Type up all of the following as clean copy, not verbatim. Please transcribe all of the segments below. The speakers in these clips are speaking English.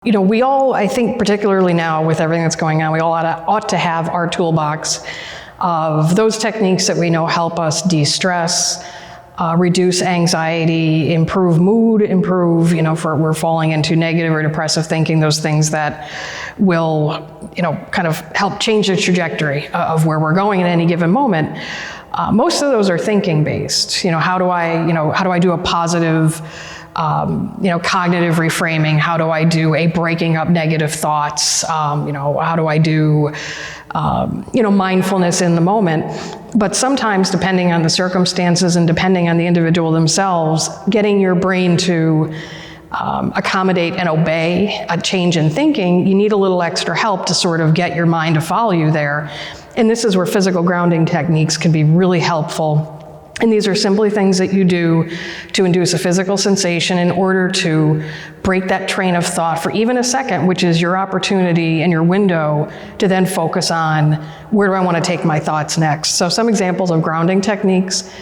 We all, I think particularly now with everything that's going on, we all ought to have our toolbox of those techniques that we know help us de-stress, reduce anxiety, improve mood, improve, if we're falling into negative or depressive thinking, those things that will, kind of help change the trajectory of where we're going at any given moment. Most of those are thinking based. How do I do a positive cognitive reframing? How do I do a breaking up negative thoughts? How do I do, mindfulness in the moment? But sometimes, depending on the circumstances and depending on the individual themselves, getting your brain to accommodate and obey a change in thinking, you need a little extra help to sort of get your mind to follow you there. And this is where physical grounding techniques can be really helpful. And these are simply things that you do to induce a physical sensation in order to break that train of thought for even a second, which is your opportunity and your window to then focus on where do I want to take my thoughts next. So some examples of grounding techniques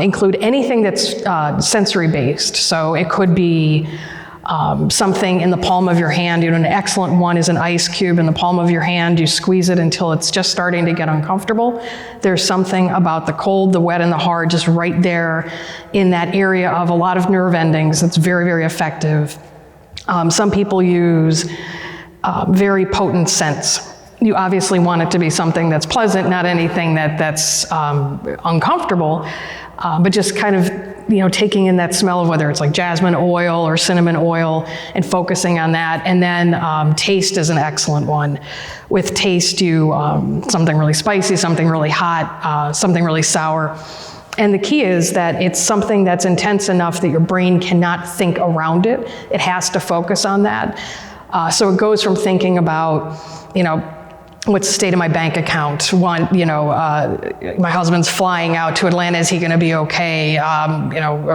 include anything that's sensory based. So it could be something in the palm of your hand. An excellent one is an ice cube in the palm of your hand. You squeeze it until it's just starting to get uncomfortable. There's something about the cold, the wet, and the hard just right there in that area of a lot of nerve endings that's very, very effective. Some people use very potent scents. You obviously want it to be something that's pleasant, not anything that's uncomfortable, but just kind of taking in that smell of whether it's like jasmine oil or cinnamon oil and focusing on that. And then taste is an excellent one. With taste, you something really spicy, something really hot, something really sour. And the key is that it's something that's intense enough that your brain cannot think around it. It has to focus on that. So it goes from thinking about, what's the state of my bank account? My husband's flying out to Atlanta. Is he going to be okay? I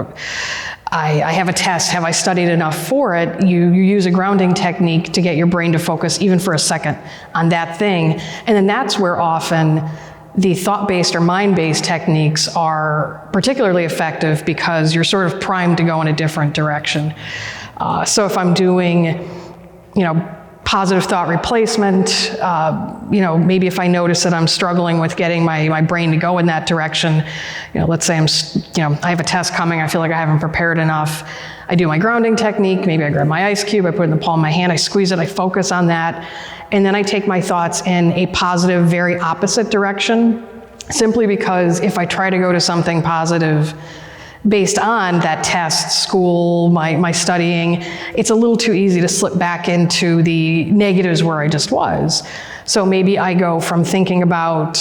have a test. Have I studied enough for it? You use a grounding technique to get your brain to focus even for a second on that thing. And then that's where often the thought-based or mind-based techniques are particularly effective because you're sort of primed to go in a different direction. So if I'm doing, positive thought replacement, maybe if I notice that I'm struggling with getting my brain to go in that direction, let's say I have a test coming, I feel like I haven't prepared enough, I do my grounding technique, maybe I grab my ice cube, I put it in the palm of my hand, I squeeze it, I focus on that, and then I take my thoughts in a positive, very opposite direction, simply because if I try to go to something positive based on that test, school, my studying, it's a little too easy to slip back into the negatives where I just was. So maybe I go from thinking about,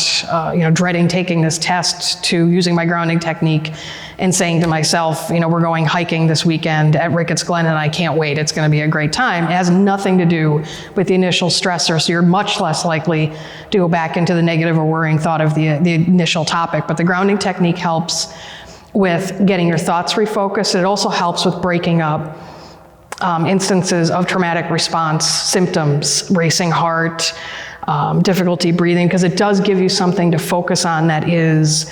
dreading taking this test to using my grounding technique and saying to myself, we're going hiking this weekend at Ricketts Glen and I can't wait. It's going to be a great time. It has nothing to do with the initial stressor, so you're much less likely to go back into the negative or worrying thought of the initial topic. But the grounding technique helps with getting your thoughts refocused. It also helps with breaking up instances of traumatic response symptoms, racing heart, difficulty breathing, because it does give you something to focus on that is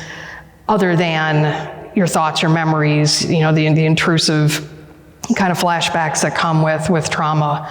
other than your thoughts, your memories, the intrusive kind of flashbacks that come with trauma.